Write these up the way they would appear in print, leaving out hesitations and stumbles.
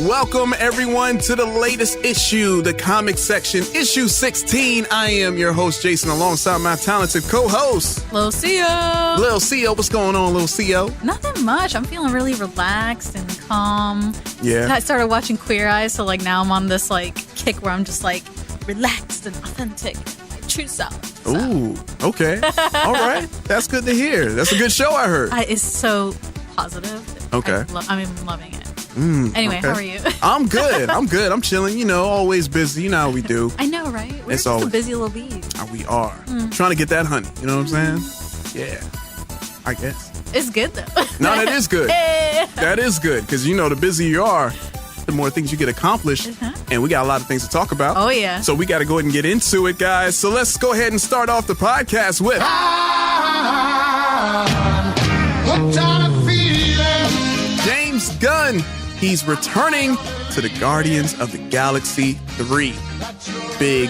Welcome, everyone, to the latest issue, the comic section, issue 16. I am your host, Jason, alongside my talented co-host, Lil CO. Lil CO, what's going on, Lil CO? Nothing much. I'm feeling really relaxed and calm. Yeah. I started watching Queer Eye, so now I'm on this kick where I'm just relaxed and authentic, my true self. So. Ooh, okay. All right. That's good to hear. That's a good show, I heard. It's so positive. Okay. I'm loving it. Anyway, okay. How are you? I'm good. I'm chilling. Always busy. You know how we do. I know, right? We're It's just always a busy little bees. We are. Trying to get that honey. You know what I'm saying? Yeah. I guess. It's good, though. No, that is good. That is good. Because, the busier you are, the more things you get accomplished. And we got a lot of things to talk about. Oh, yeah. So we got to go ahead and get into it, guys. So let's go ahead and start off the podcast with... James Gunn. He's returning to the Guardians of the Galaxy 3. Big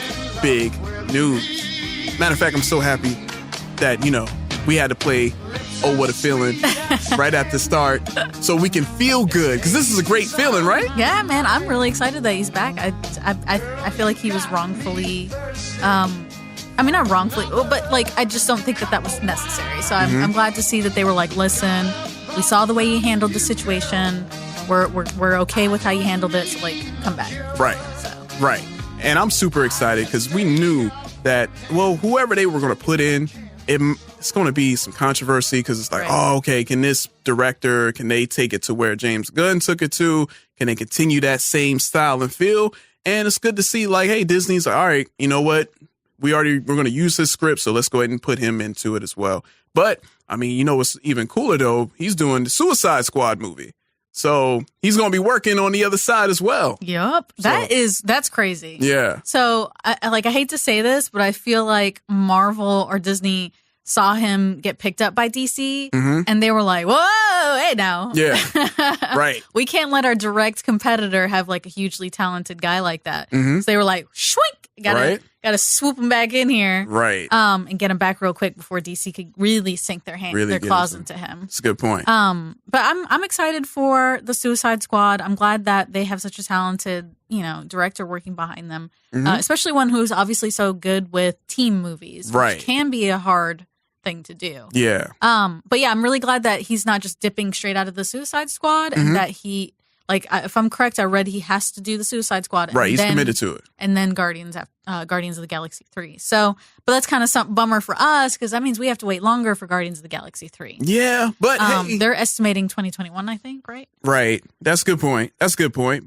news. Matter of fact, I'm so happy that, we had to play Oh What a Feeling right at the start so we can feel good. Because this is a great feeling, right? Yeah, man. I'm really excited that he's back. I feel like he was wrongfully... not wrongfully, but I just don't think that was necessary. So I'm glad to see that they were listen, we saw the way you handled the situation. We're okay with how you handled it, so come back. Right. Right. And I'm super excited because we knew that, whoever they were going to put in, it's going to be some controversy because it's okay, can this director, can they take it to where James Gunn took it to? Can they continue that same style and feel? And it's good to see hey, Disney's all right, you know what? We're going to use his script, so let's go ahead and put him into it as well. But, what's even cooler, though? He's doing the Suicide Squad movie. So he's going to be working on the other side as well. Yep. That's crazy. Yeah. So I hate to say this, but I feel like Marvel or Disney saw him get picked up by DC and they were like, whoa, hey now. Yeah. Right. We can't let our direct competitor have a hugely talented guy like that. So they were like, shwink, gotta swoop him back in here. Right. And get him back real quick before DC could really sink their claws into him. That's a good point. But I'm excited for the Suicide Squad. I'm glad that they have such a talented, director working behind them, especially one who's obviously so good with team movies, which can be a hard thing to do. Yeah. But yeah, I'm really glad that he's not just dipping straight out of the Suicide Squad and that he, if I'm correct, I read he has to do the Suicide Squad. Right, he's committed to it. And then Guardians of the Galaxy 3. So, but that's kind of some bummer for us because that means we have to wait longer for Guardians of the Galaxy 3. Yeah, but hey, they're estimating 2021, I think, right? Right. That's a good point.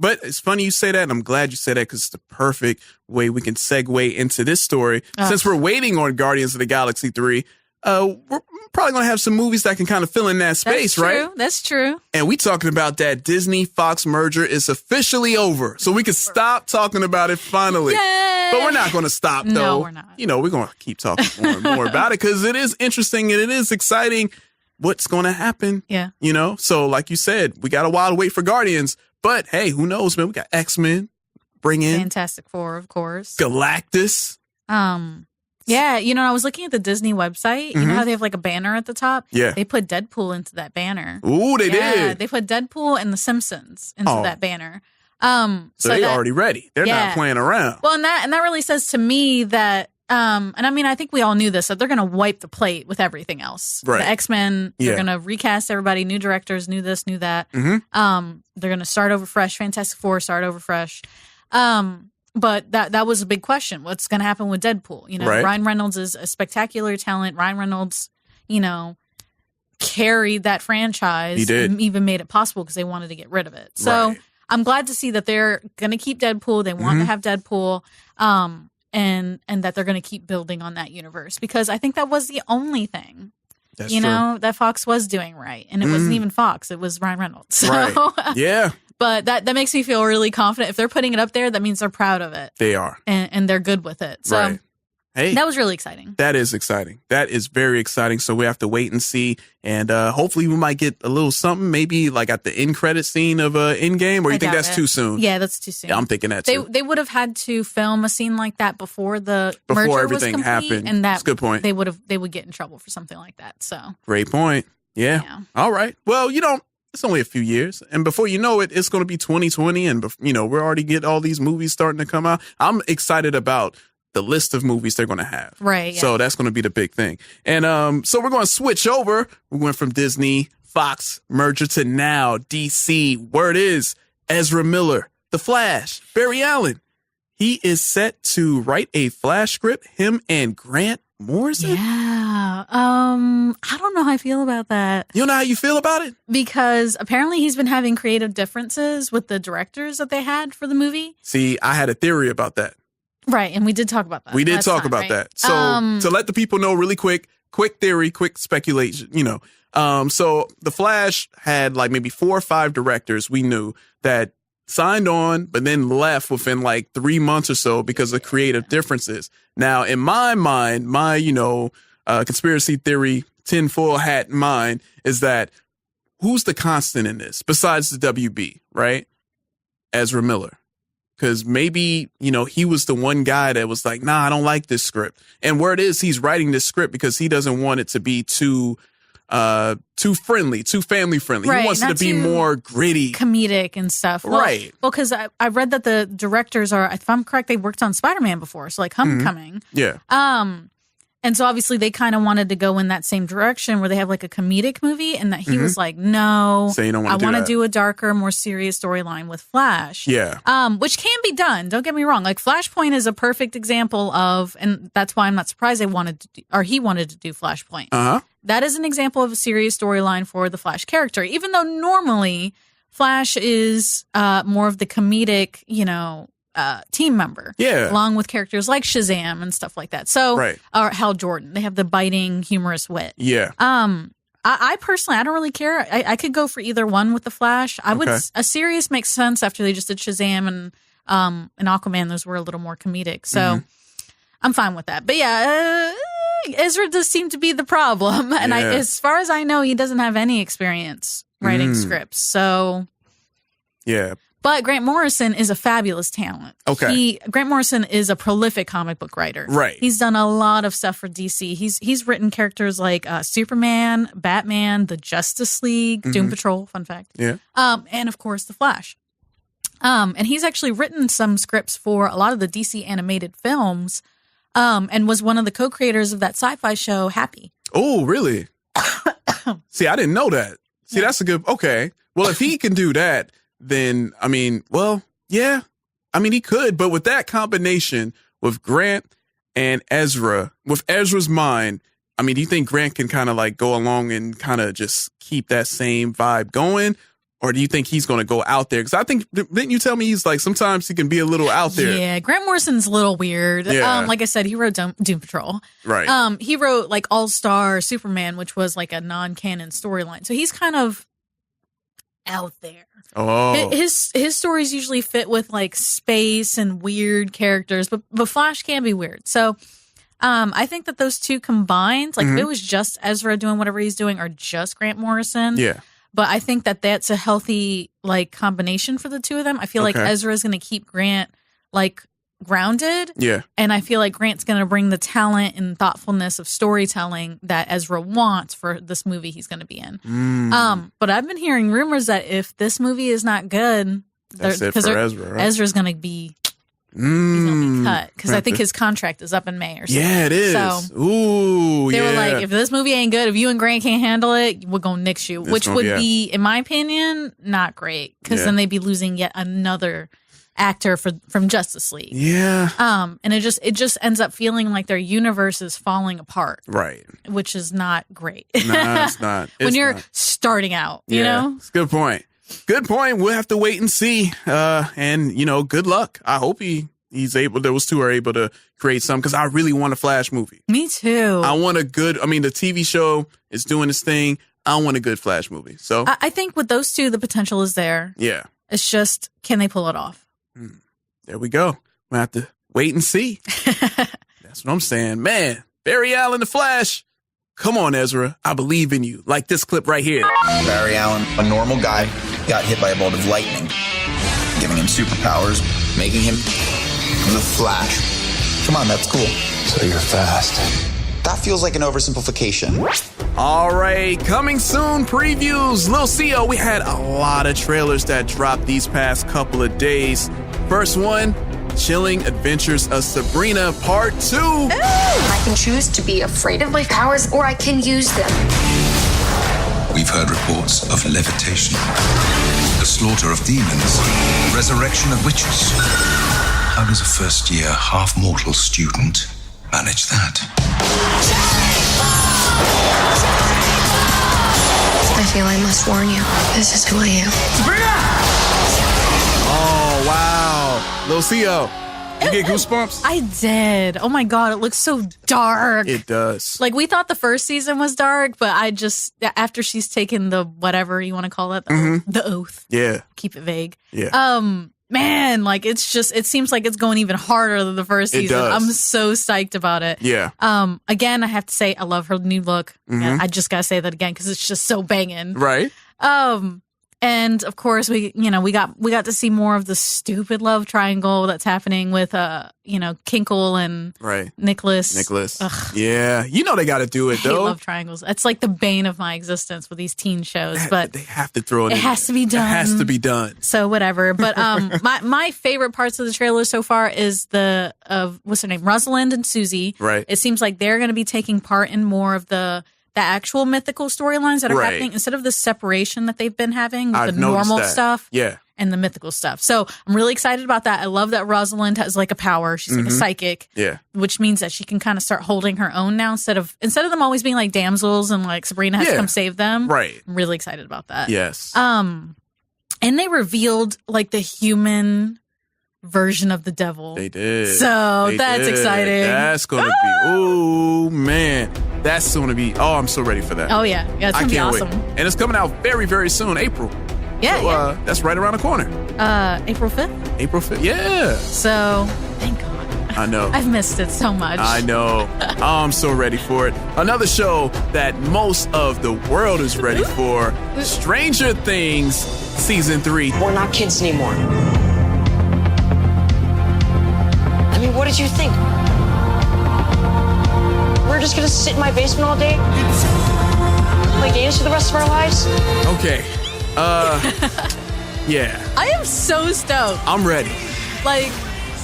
But it's funny you say that, and I'm glad you say that because it's the perfect way we can segue into this story. Since we're waiting on Guardians of the Galaxy 3, we're probably going to have some movies that can kind of fill in that space, right? That's true. And we talking about that Disney-Fox merger is officially over. So we can stop talking about it finally. Yay! But we're not going to stop, though. No, we're not. We're going to keep talking more and more about it because it is interesting and it is exciting what's going to happen. Yeah. So like you said, we got a while to wait for Guardians. But hey, who knows, man? We got X-Men. Bring in Fantastic Four, of course. Galactus. Yeah, I was looking at the Disney website. You know how they have a banner at the top? Yeah. They put Deadpool into that banner. Ooh, they did. They put Deadpool and The Simpsons into that banner. So they're already ready. They're not playing around. Well, and that really says to me that, and I think we all knew this, that they're going to wipe the plate with everything else. Right. The X-Men, they're going to recast everybody, new directors, new this, new that. They're going to start over fresh. Fantastic Four, start over fresh. But that was a big question. What's going to happen with Deadpool? Ryan Reynolds is a spectacular talent. Ryan Reynolds, carried that franchise. He did. And even made it possible because they wanted to get rid of it. So I'm glad to see that they're going to keep Deadpool. They want to have Deadpool. And that they're going to keep building on that universe because I think that was the only thing. That's true. That Fox was doing right. And it wasn't even Fox. It was Ryan Reynolds. So, right. Yeah. But that makes me feel really confident. If they're putting it up there, that means they're proud of it. They are. And they're good with it. So Hey, that was really exciting. That is exciting. That is very exciting. So we have to wait and see. And hopefully we might get a little something, maybe like at the end credit scene of Endgame, or you think that's too soon? Yeah, that's too soon. Yeah, I'm thinking that too. They would have had to film a scene like that before the merger everything was complete, happened. and that's a good point. They would get in trouble for something like that. So great point. Yeah. All right. Well, it's only a few years. And before you know it, it's going to be 2020. And, we're already getting all these movies starting to come out. I'm excited about the list of movies they're going to have. Right. Yeah. So that's going to be the big thing. And so we're going to switch over. We went from Disney, Fox merger to now DC. Word is Ezra Miller, The Flash, Barry Allen. He is set to write a Flash script, him and Grant Morrison. Yeah. I don't know how I feel about that. You know how you feel about it? Because apparently he's been having creative differences with the directors that they had for the movie. See, I had a theory about that. Right, and we did talk about that. We did talk about that. So to let the people know really quick theory, quick speculation, so The Flash had like maybe 4 or 5 directors we knew that signed on, but then left within like 3 months or so because of creative differences. Now, in my mind, my, conspiracy theory, tinfoil hat mind is that who's the constant in this besides the WB, right? Ezra Miller. Because maybe, he was the one guy that was like, nah, I don't like this script. And word is he's writing this script because he doesn't want it to be too friendly, too family friendly. Right, he wants it to be more gritty. Comedic and stuff. Well, right. Well, because I read that the directors are, if I'm correct, they worked on Spider-Man before. So like Homecoming. Yeah. And so obviously they kind of wanted to go in that same direction where they have like a comedic movie, and that he was like, no, so you don't I want to do do a darker, more serious storyline with Flash. Yeah. Which can be done. Don't get me wrong. Like Flashpoint is a perfect example of, and that's why I'm not surprised he wanted to do Flashpoint. Uh-huh. That is an example of a serious storyline for the Flash character, even though normally Flash is more of the comedic, team member. Yeah. Along with characters like Shazam and stuff like that. So, right. Or Hal Jordan. They have the biting, humorous wit. Yeah. I personally, I don't really care. I could go for either one with the Flash. A serious makes sense after they just did Shazam and Aquaman. Those were a little more comedic. So I'm fine with that. But yeah, Ezra does seem to be the problem. And as far as I know, he doesn't have any experience writing scripts. So yeah. But Grant Morrison is a fabulous talent. Okay. Grant Morrison is a prolific comic book writer. Right. He's done a lot of stuff for DC. He's written characters like Superman, Batman, the Justice League, Doom Patrol, fun fact. Yeah. And of course, The Flash. And he's actually written some scripts for a lot of the DC animated films, and was one of the co-creators of that sci-fi show, Happy. Oh, really? See, I didn't know that. See, that's a good, okay. Well, if he can do that, then, yeah. He could, but with that combination with Grant and Ezra, with Ezra's mind, do you think Grant can kind of like go along and kind of just keep that same vibe going? Or do you think he's going to go out there? Because I think, didn't you tell me he's like, sometimes he can be a little out there? Yeah, Grant Morrison's a little weird. Yeah. Like I said, he wrote Doom Patrol. Right. He wrote like All-Star Superman, which was like a non-canon storyline. So he's kind of out there. Oh. His stories usually fit with like space and weird characters, but Flash can be weird. So I think that those two combined, like if it was just Ezra doing whatever he's doing or just Grant Morrison. Yeah. But I think that that's a healthy like combination for the two of them. I feel like Ezra is going to keep Grant like grounded. Yeah. And I feel like Grant's going to bring the talent and thoughtfulness of storytelling that Ezra wants for this movie he's going to be in. But I've been hearing rumors that if this movie is not good, that's it for Ezra, right? Ezra's going to be he's going to be cut because I think his contract is up in May or something. Yeah, it is. So they were like, if this movie ain't good, if you and Grant can't handle it, we're going to nix you, which would be, in my opinion, not great because then they'd be losing yet another actor from Justice League. Yeah. And it just ends up feeling like their universe is falling apart. Right. Which is not great. Nah, it's not. When you're starting out, you know? It's a good point. Good point. We'll have to wait and see. And good luck. I hope those two are able to create some, because I really want a Flash movie. Me too. I want the TV show is doing its thing. I want a good Flash movie. So I think with those two, the potential is there. Yeah. It's just, can they pull it off? There we go. We'll have to wait and see. That's what I'm saying. Man, Barry Allen, the Flash. Come on, Ezra. I believe in you. Like this clip right here. Barry Allen, a normal guy, got hit by a bolt of lightning, giving him superpowers, making him the Flash. Come on, that's cool. So you're fast. That feels like an oversimplification. All right, coming soon, previews. Lil CO, we had a lot of trailers that dropped these past couple of days. First one, Chilling Adventures of Sabrina Part 2. Ooh. I can choose to be afraid of my powers, or I can use them. We've heard reports of levitation, the slaughter of demons, resurrection of witches. How does a first-year, half-mortal student manage that? I feel I must warn you. This is who I am. Oh, wow. Lil CO, you get goosebumps? I did. Oh my God, it looks so dark. It does. Like, we thought the first season was dark, but I just, after she's taken the whatever you want to call it, the oath. Yeah. Keep it vague. Yeah. Man, like, it's just, it seems like it's going even harder than the first season. It does. I'm so psyched about it. Yeah. Again, I have to say, I love her new look. Yeah, I just gotta say that again because it's just so banging. Right. And of course, we got to see more of the stupid love triangle that's happening with Kinkle and Nicholas. Ugh. Yeah, you know they got to do it I hate though. Love triangles. It's like the bane of my existence with these teen shows, but they have to throw it. It has to be done. It has to be done. So whatever. But my favorite parts of the trailer so far is what's her name, Rosalind and Susie. Right. It seems like they're going to be taking part in more of the actual mythical storylines that are happening instead of the separation that they've been having with the normal stuff and the mythical stuff. So I'm really excited about that. I love that Rosalind has like a power. She's like a psychic, which means that she can kind of start holding her own now instead of them always being like damsels and like Sabrina has to come save them. Right. I'm really excited about that. Yes. And they revealed like the human version of the devil. They did. So that's exciting. That's going to be, ooh, man. That's going to be, I'm so ready for that. Oh, yeah. Yeah, it's going to be awesome. Wait. And it's coming out very, very soon, April. Yeah, so, that's right around the corner. April 5th? April 5th, yeah. So, thank God. I know. I've missed it so much. I know. I'm so ready for it. Another show that most of the world is ready for, Stranger Things Season 3. We're not kids anymore. I mean, what did you think? We're just gonna sit in my basement all day? Play games for the rest of our lives? Okay. Yeah. I am so stoked. I'm ready. Like,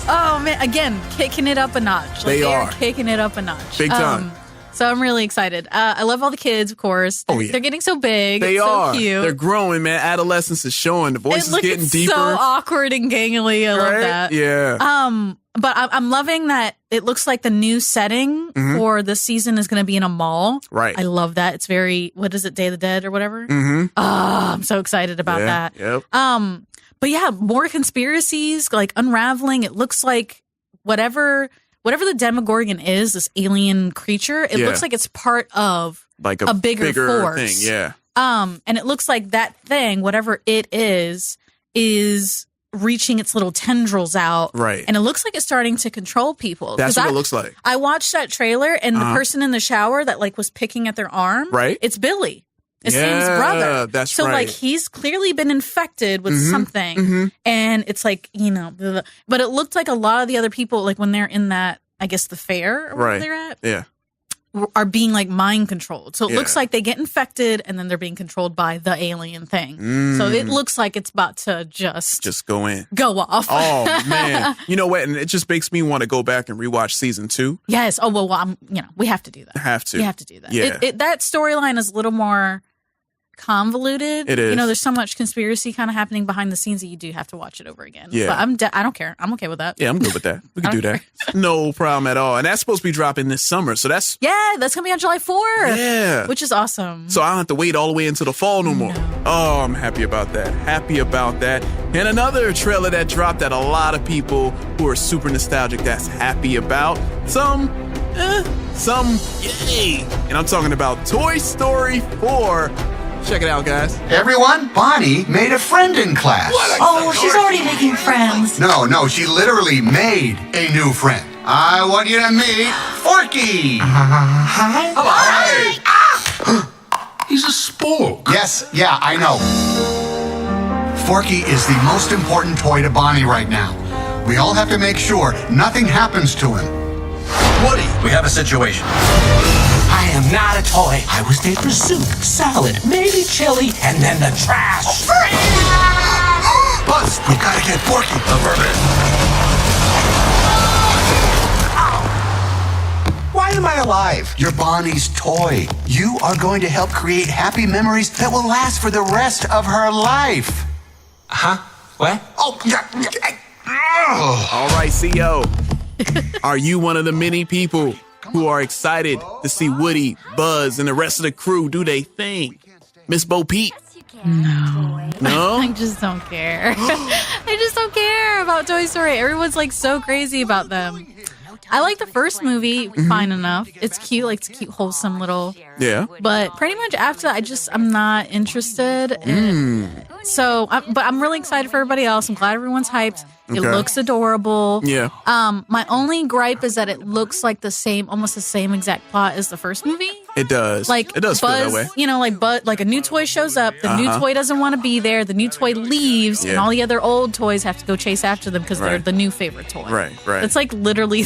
oh man, again, kicking it up a notch. Like, they are kicking it up a notch. Big time. So I'm really excited. I love all the kids, of course. They're getting so big. They are. So cute. They're growing, man. Adolescence is showing. The voice is getting deeper. So awkward and gangly. I love that. Yeah. But I'm loving that it looks like the new setting for this season is going to be in a mall. Right. I love that. It's very, what is it, Day of the Dead or whatever? Mm-hmm. I'm so excited about that. Yep. But yeah, more conspiracies, like unraveling. It looks like whatever the Demogorgon is, this alien creature, it looks like it's part of like a bigger force. Thing, yeah. And it looks like that thing, whatever it is reaching its little tendrils out. Right. And it looks like it's starting to control people. That's what it looks like. I watched that trailer and the person in the shower that like was picking at their arm. Right. It's Billy. It's Sam's brother. That's so, like, he's clearly been infected with something. And it's like, but it looked like a lot of the other people, like when they're in that, I guess the fair or where they're at. Yeah. Are being like mind controlled. So it looks like they get infected and then they're being controlled by the alien thing. So it looks like it's about to just go in. Go off. Oh man. You know what? And it just makes me want to go back and rewatch season 2. Yes. Oh well, we have to do that. We have to do that. Yeah. That storyline is a little more convoluted. It is. There's so much conspiracy kind of happening behind the scenes that you do have to watch it over again. Yeah. But I don't care. I'm okay with that. Yeah, I'm good with that. We can do that. No problem at all. And that's supposed to be dropping this summer. So that's gonna be on July 4th. Yeah. Which is awesome. So I don't have to wait all the way into the fall no more. Oh, I'm happy about that. And another trailer that dropped that a lot of people who are super nostalgic that's happy about. Some yay. And I'm talking about Toy Story 4. Check it out, guys. Everyone, Bonnie made a friend in class. Oh, she's already making friends. No, she literally made a new friend. I want you to meet Forky. Hi. Hi. He's a spork. Yes, yeah, I know. Forky is the most important toy to Bonnie right now. We all have to make sure nothing happens to him. Woody, we have a situation. I am not a toy. I was made for soup, salad, maybe chili, and then the trash. Buzz, we gotta get Forky. Affirmative. Why am I alive? You're Bonnie's toy. You are going to help create happy memories that will last for the rest of her life. Huh? What? Oh, yeah. All right, CEO. Are you one of the many people who are excited to see Woody, Buzz, and the rest of the crew do their thing? Miss Bo Peep? No? I just don't care. I just don't care about Toy Story. Everyone's like so crazy about them. I like the first movie fine enough. It's cute, like it's a cute, wholesome little. Yeah. But pretty much after, I'm not interested. So, but I'm really excited for everybody else. I'm glad everyone's hyped. It looks adorable. Yeah. My only gripe is that it looks like almost the same exact plot as the first movie. It does. Like it does Buzz, feel that way. you know, like a new toy shows up, the new toy doesn't want to be there, the new toy leaves, and all the other old toys have to go chase after them because they're the new favorite toy. Right. It's like literally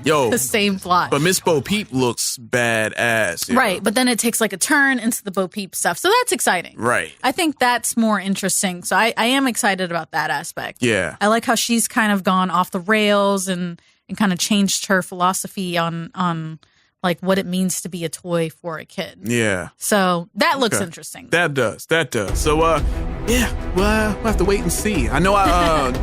the same plot. But Miss Bo Peep looks badass. Right, but then it takes like a turn into the Bo Peep stuff. So that's exciting. Right. I think that's more interesting. So I am excited about that aspect. Yeah. I like how she's kind of gone off the rails and kind of changed her philosophy on like what it means to be a toy for a kid. Yeah. So that looks interesting. That does. So we'll have to wait and see. I know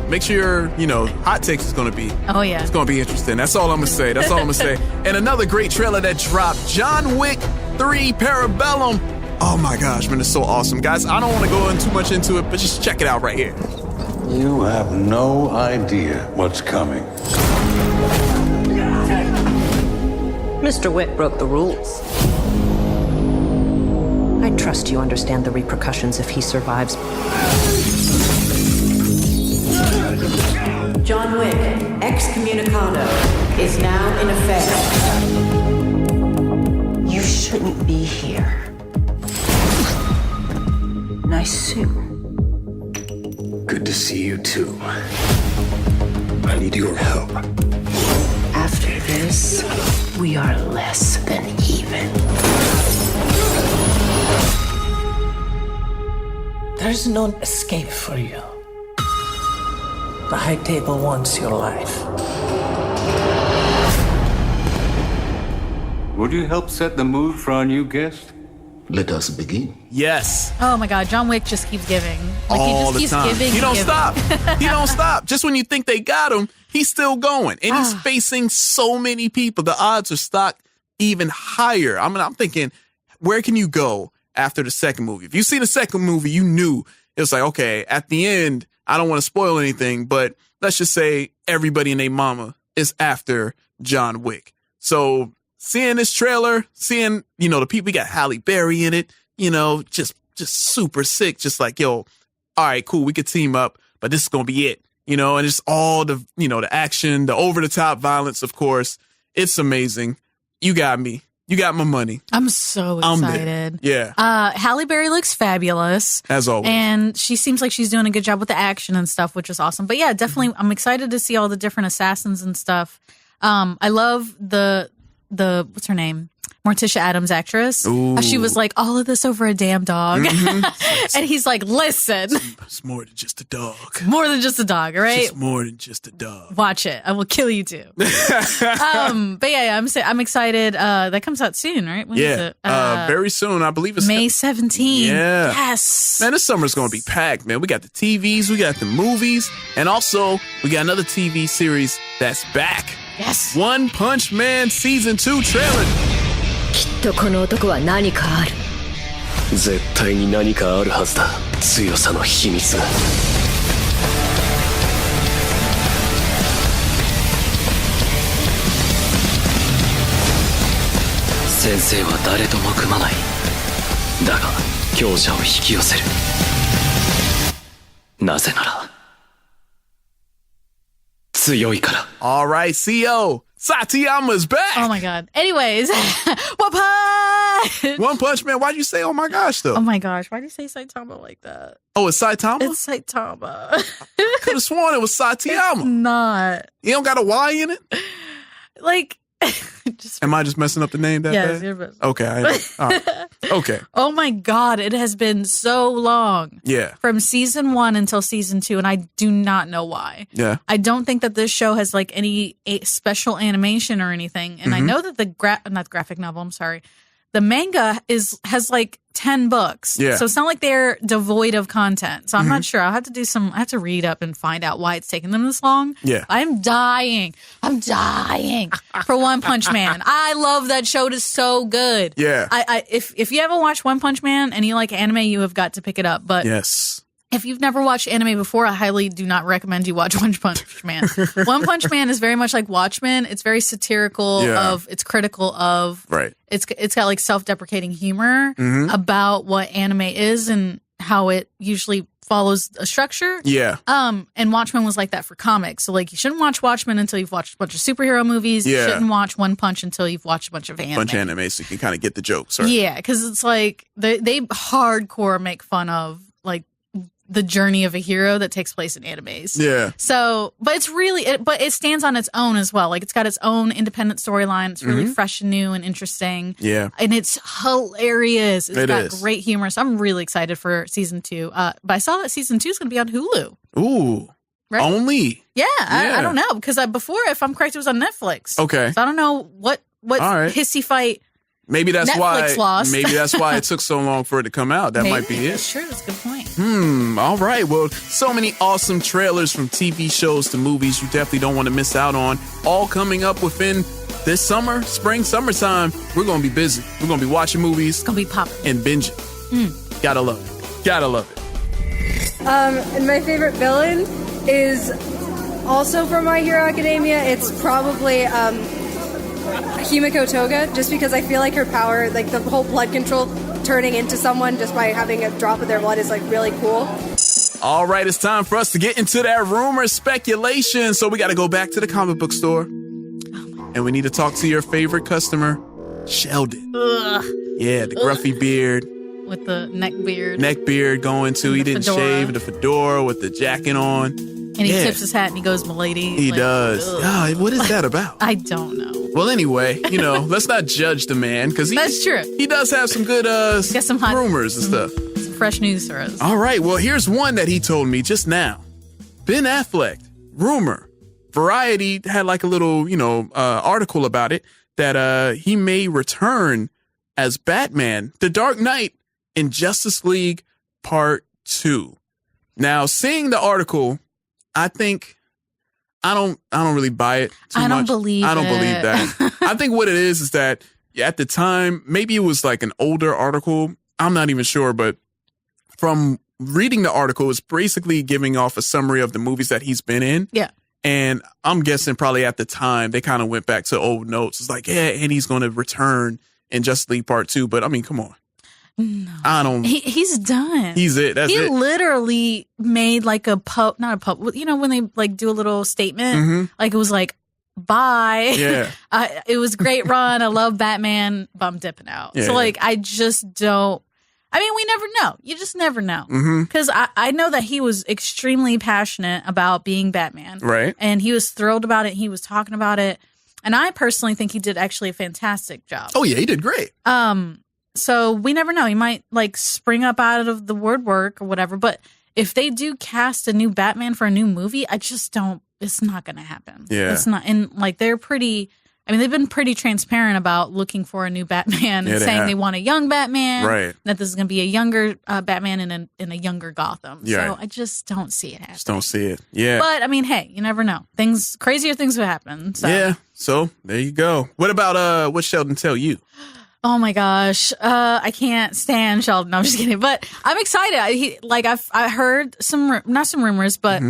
make sure Hot Takes is going to be. Oh yeah. It's going to be interesting. That's all I'm going to say. And another great trailer that dropped, John Wick 3 Parabellum. Oh my gosh, man, it's so awesome. Guys, I don't want to go in too much into it, but just check it out right here. You have no idea what's coming. Mr. Wick broke the rules. I trust you understand the repercussions if he survives. John Wick, excommunicado, is now in effect. You shouldn't be here. Nice suit. Good to see you too. I need your help. After this, we are less than even. There's no escape for you. The High Table wants your life. Would you help set the mood for our new guest? Let us begin. Yes. Oh my God, John Wick just keeps giving. Like, all he just the time. keeps giving. He don't stop. He don't stop. Just when you think they got him, he's still going. And he's facing so many people. The odds are stacked even higher. I'm thinking, where can you go after the second movie? If you see the second movie, you knew it was like, okay, at the end, I don't want to spoil anything, but let's just say everybody and their mama is after John Wick. So seeing this trailer, seeing, the people, we got Halle Berry in it, just super sick. Just like, yo, all right, cool. We could team up, but this is going to be it, and it's all the, the action, the over the top violence, of course. It's amazing. You got me. You got my money. I'm so excited. Yeah. Halle Berry looks fabulous. As always. And she seems like she's doing a good job with the action and stuff, which is awesome. But yeah, definitely, I'm excited to see all the different assassins and stuff. I love the what's her name? Morticia Adams actress. Ooh. She was like, all of this over a damn dog. Mm-hmm. And he's like, listen. It's more than just a dog. More than just a dog, all right? It's more than just a dog. Watch it. I will kill you too. But yeah, I'm excited. That comes out soon, right? When is it? Very soon. I believe it's May 17th. Yeah. Yes. Man, this summer's going to be packed, man. We got the TVs, we got the movies, and also we got another TV series that's back. Yes. One Punch Man Season 2 trailer. きっとこの男は何かある。絶対に何かあるはずだ。強さの秘密が。先生は誰とも組まない。だが強者を引き寄せる。なぜなら強いから。 All right, CO. Satayama's back. Oh my God. Anyways, One Punch. One Punch Man. Why'd you say, oh my gosh, though? Oh my gosh. Why do you say Saitama like that? Oh, it's Saitama? It's Saitama. I could have sworn it was Satayama. It's not. You don't got a Y in it? Like, Am I just messing up the name that bad? You're Okay. All right. Okay. Oh my God, it has been so long. Yeah. From season 1 until season 2, and I do not know why. Yeah. I don't think that this show has like any special animation or anything. And I know that not the graphic novel, I'm sorry. The manga has like 10 books. Yeah. So it's not like they're devoid of content. So I'm not sure. I have to read up and find out why it's taking them this long. Yeah. I'm dying for One Punch Man. I love that show. It is so good. Yeah. If you haven't watched One Punch Man and you like anime, you have got to pick it up. But yes. If you've never watched anime before, I highly do not recommend you watch One Punch Man. One Punch Man is very much like Watchmen. It's very satirical it's critical of, right. It's got like self-deprecating humor about what anime is and how it usually follows a structure. Yeah. And Watchmen was like that for comics. So like you shouldn't watch Watchmen until you've watched a bunch of superhero movies. Yeah. You shouldn't watch One Punch until you've watched a bunch of anime. So you can kind of get the jokes, right? Yeah, because it's like they hardcore make fun of like the journey of a hero that takes place in animes. Yeah. So, but it's really, but it stands on its own as well. Like it's got its own independent storyline. It's really fresh and new and interesting. Yeah. And it's hilarious. It's got is. great humor. So I'm really excited for season 2. But I saw that season 2 is going to be on Hulu. Ooh. Right? Only? Yeah. I don't know. Because before, if I'm correct, it was on Netflix. Okay. So I don't know what hissy fight. Maybe that's Netflix why. lost. Maybe that's why it took so long for it to come out. That might be it. That's true. That's a good point. All right. Well, so many awesome trailers from TV shows to movies you definitely don't want to miss out on. All coming up within this summer, summertime. We're going to be busy. We're going to be watching movies. It's going to be popping. And binging. Gotta love it. Gotta love it. And my favorite villain is also from My Hero Academia. It's probably Himiko Toga, just because I feel like her power, like the whole blood control turning into someone just by having a drop of their blood is like really cool. All right, it's time for us to get into that rumor speculation. So we got to go back to the comic book store. And we need to talk to your favorite customer, Sheldon. Ugh. Yeah, the gruffy beard. With the neck beard. Neck beard going to. He didn't shave, the fedora with the jacket on. And he tips his hat and he goes, "Milady." He does. Oh, what is that about? I don't know. Well, anyway, let's not judge the man because that's true. He does have some good some hot rumors and stuff. Some fresh news for us. All right. Well, here's one that he told me just now. Ben Affleck, rumor. Variety had like a little, article about it that he may return as Batman, The Dark Knight in Justice League Part 2. Now, seeing the article, I think I don't really buy it too much. I don't believe that. I think what it is that at the time, maybe it was like an older article. I'm not even sure, but from reading the article, it's basically giving off a summary of the movies that he's been in. Yeah. And I'm guessing probably at the time they kind of went back to old notes. It's like, yeah, and he's going to return in Justice League Part 2. But I mean, come on. No. I don't. He's done. He's it. That's it. He literally made like not a when they like do a little statement, like it was like, bye. Yeah. It was a great run. I love Batman, but I'm dipping out. Yeah. So like, I just don't. I mean, we never know. You just never know. Because I know that he was extremely passionate about being Batman. Right. And he was thrilled about it. He was talking about it. And I personally think he did actually a fantastic job. Oh, yeah, he did great. So we never know. He might like spring up out of the woodwork or whatever. But if they do cast a new Batman for a new movie, I just don't. It's not going to happen. Yeah. It's not. And like they're pretty. I mean, they've been pretty transparent about looking for a new Batman and saying they want a young Batman. Right. That this is going to be a younger Batman in a younger Gotham. Yeah. So I just don't see it happening. Just don't see it. Yeah. But I mean, hey, you never know. Crazier things will happen. So. Yeah. So there you go. What about what Sheldon tell you? Oh my gosh. I can't stand Sheldon. No, I'm just kidding. But I'm excited. I heard not some rumors, but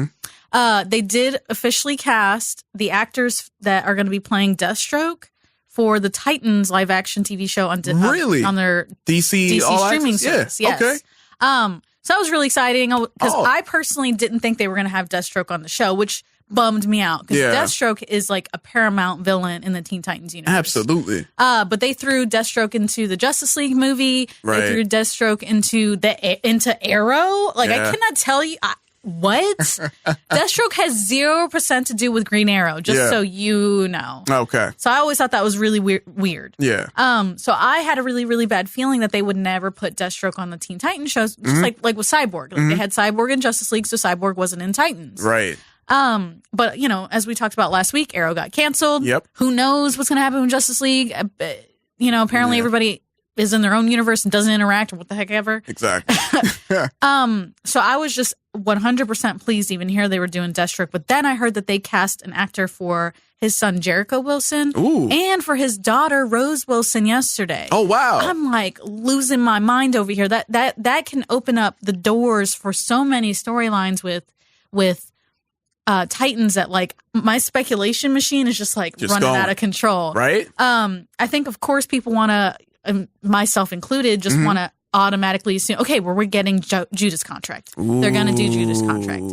they did officially cast the actors that are going to be playing Deathstroke for the Titans live action TV show on their DC streaming service. Yes. Okay. So that was really exciting because I personally didn't think they were going to have Deathstroke on the show, which bummed me out because Deathstroke is like a paramount villain in the Teen Titans universe. Absolutely. But they threw Deathstroke into the Justice League movie. Right. They threw Deathstroke into Arrow. Like I cannot tell you. what? Deathstroke has 0% to do with Green Arrow, just so you know. Okay. So I always thought that was really weird. Yeah. So I had a really, really bad feeling that they would never put Deathstroke on the Teen Titans shows, just like with Cyborg. Like they had Cyborg in Justice League, so Cyborg wasn't in Titans. Right. But, you know, as we talked about last week, Arrow got canceled. Yep. Who knows what's going to happen with Justice League? You know, apparently everybody is in their own universe and doesn't interact or what the heck ever. Exactly. So I was just 100% pleased even here they were doing Deathstroke. But then I heard that they cast an actor for his son, Jericho Wilson, and for his daughter, Rose Wilson, yesterday. Oh, wow. I'm like losing my mind over here. That can open up the doors for so many storylines with Titans that, like, my speculation machine is just running going out of control. Right? I think, of course, people want to, myself included, just want to automatically assume, okay, well, we're getting Judas Contract. They're going to do Judas Contract.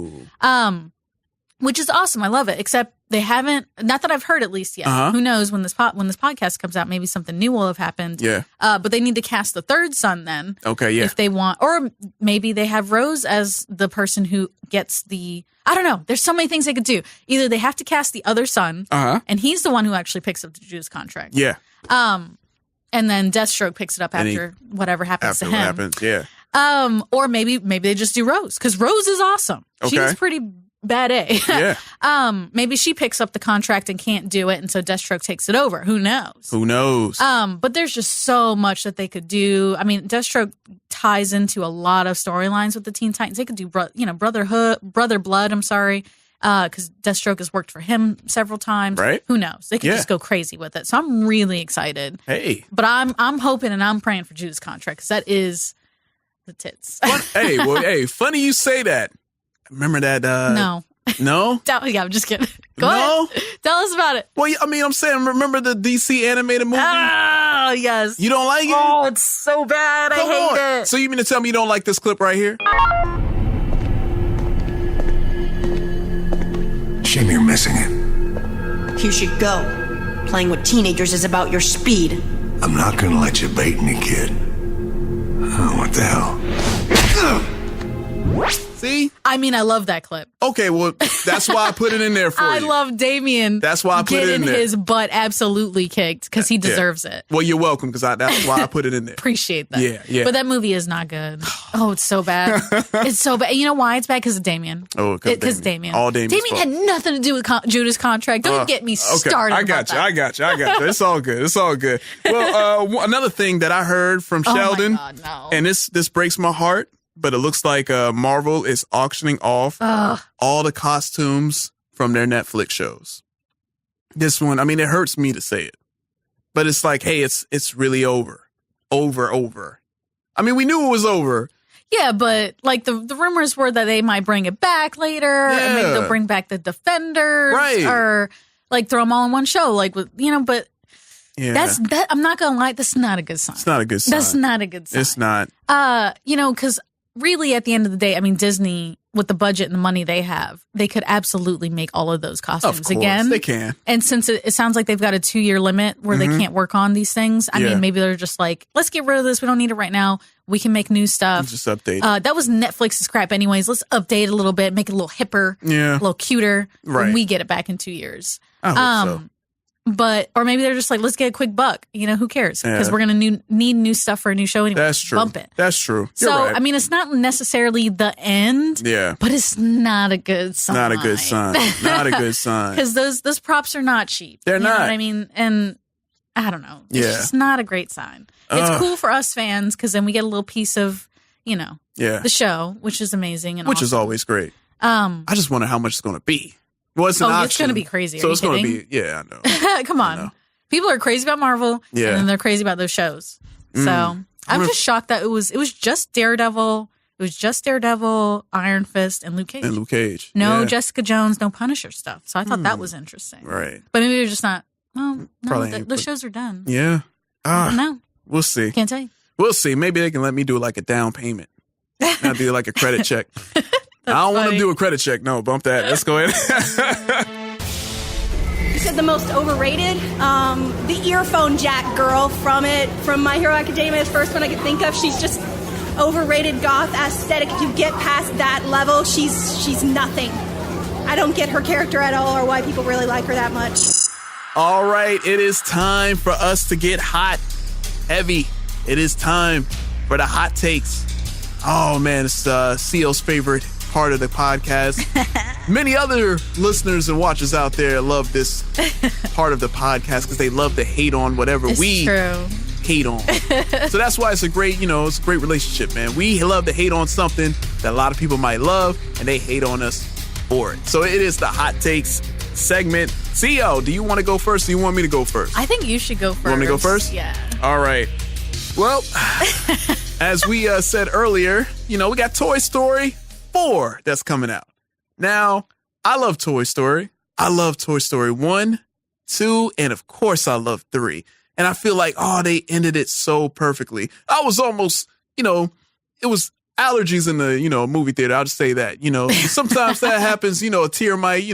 Which is awesome. I love it. Except they haven't, not that I've heard at least yet. Who knows when this podcast comes out, maybe something new will have happened. Yeah. But they need to cast the third son then. Okay, yeah. If they want, or maybe they have Rose as the person who gets I don't know. There's so many things they could do. Either they have to cast the other son, and he's the one who actually picks up the Judas Contract. Yeah. And then Deathstroke picks it up after whatever happens to him. Yeah. Or maybe they just do Rose, because Rose is awesome. Okay. She's pretty bad A. Yeah. Maybe she picks up the contract and can't do it, and so Deathstroke takes it over. Who knows? But there's just so much that they could do. I mean, Deathstroke ties into a lot of storylines with the Teen Titans. They could do, Brother Blood. I'm sorry, because Deathstroke has worked for him several times. Right? Who knows? They could just go crazy with it. So I'm really excited. Hey, but I'm hoping and I'm praying for Judas Contract, because that is the tits. Hey, funny you say that. Remember that? No. No? Yeah, I'm just kidding. Go ahead. Tell us about it. Well, I mean, I'm saying, remember the DC animated movie? Oh, yes. You don't like it? Oh, it's so bad. I hate it. So you mean to tell me you don't like this clip right here? Shame you're missing it. You should go. Playing with teenagers is about your speed. I'm not gonna let you bait me, kid. Oh, what the hell? See? I mean, I love that clip. Okay, well, that's why I put it in there for you. I love Damien. That's why I put it in there. Getting his butt absolutely kicked, because he deserves it. Well, you're welcome, because that's why I put it in there. Appreciate that. Yeah. But that movie is not good. Oh, it's so bad. It's so bad. You know why it's bad? Because of Damien. Oh, because Damien. All Damien's Damien fault. had nothing to do with Judas Contract. Don't get me started. I got you. It's all good. Well, another thing that I heard from Sheldon, my God, no. and this breaks my heart, but it looks like Marvel is auctioning off all the costumes from their Netflix shows. This one, I mean, it hurts me to say it, but it's like, hey, it's really over. I mean, we knew it was over. Yeah, but like the rumors were that they might bring it back later, and maybe they'll bring back the Defenders, right? Or like throw them all in one show, like with But that I'm not gonna lie, that's not a good sign. It's not a good sign. That's not a good sign. It's not. Because really, at the end of the day, I mean, Disney, with the budget and the money they have, they could absolutely make all of those costumes of course, again. They can. And since it sounds like they've got a 2-year limit where they can't work on these things, I mean, maybe they're just like, let's get rid of this. We don't need it right now. We can make new stuff. Just update. That was Netflix's crap anyways. Let's update it a little bit, make it a little hipper, a little cuter when we get it back in 2 years. I hope so. Or maybe they're just like, let's get a quick buck. Who cares? Because we're going to need new stuff for a new show anyway. That's true. Bump it. That's true. So, right. I mean, it's not necessarily the end. Yeah. But it's not a good sign. Not a good sign. Not a good sign. Because those props are not cheap. They're not. You know what I mean? And I don't know. It's just not a great sign. It's cool for us fans, because then we get a little piece of, the show, which is amazing. And which is always great. I just wonder how much it's going to be. Well, it's an auction. It's going to be crazy. So it's going to be, I know. Come on. People are crazy about Marvel, and then they're crazy about those shows. So I'm just shocked that it was just Daredevil. It was just Daredevil, Iron Fist, and Luke Cage. No Jessica Jones, no Punisher stuff. So I thought that was interesting. Right. But maybe they're just not. Well, no, Probably the shows are done. Yeah. I don't know. We'll see. Can't tell you. We'll see. Maybe they can let me do like a down payment. Not do like a credit check. I don't want to do a credit check. No, bump that. Let's go ahead. You said the most overrated? The earphone jack girl from My Hero Academia is the first one I could think of. She's just overrated goth aesthetic. If you get past that level, she's nothing. I don't get her character at all or why people really like her that much. All right, it is time for us to get hot, heavy. It is time for the hot takes. Oh man, it's CO's favorite part of the podcast. Many other listeners and watchers out there love this part of the podcast because they love to hate on whatever we hate on. So that's why it's a great, it's a great relationship, man. We love to hate on something that a lot of people might love, and they hate on us for it. So it is the hot takes segment. CO, do you want to go first or do you want me to go first? I think you should go first. You want me to go first? Yeah. All right. Well, as we said earlier, we got Toy Story 4 that's coming out. Now, I love Toy Story. I love Toy Story 1, 2, and of course I love 3. And I feel like, they ended it so perfectly. I was almost, it was allergies in the, movie theater. I'll just say that, sometimes that happens, a tear might,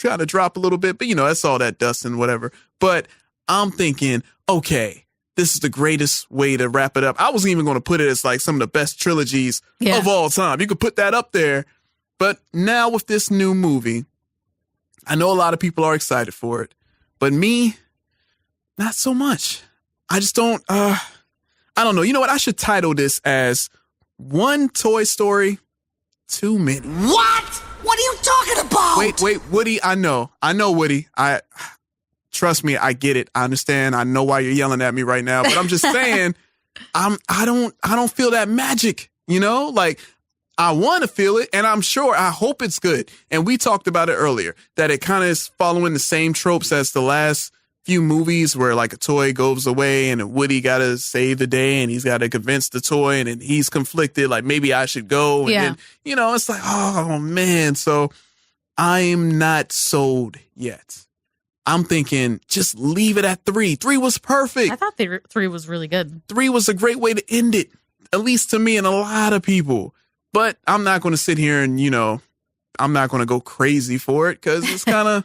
kind of drop a little bit, but that's all that dust and whatever. But I'm thinking, okay, this is the greatest way to wrap it up. I wasn't even going to put it as like some of the best trilogies of all time. You could put that up there. But now with this new movie, I know a lot of people are excited for it, but me, not so much. I just don't, I don't know. You know what? I should title this as One Toy Story, Too Many. What? What are you talking about? Wait, Woody, I know, Woody. Trust me, I get it. I understand. I know why you're yelling at me right now, but I'm just saying, I don't feel that magic, like I want to feel it and I hope it's good. And we talked about it earlier that it kind of is following the same tropes as the last few movies where like a toy goes away and Woody got to save the day and he's got to convince the toy and then he's conflicted. Like maybe I should go. And then, it's like, oh man. So I'm not sold yet. I'm thinking just leave it at 3. 3 was perfect. I thought 3 was really good. 3 was a great way to end it, at least to me and a lot of people. But I'm not going to sit here and, I'm not going to go crazy for it because it's kind of,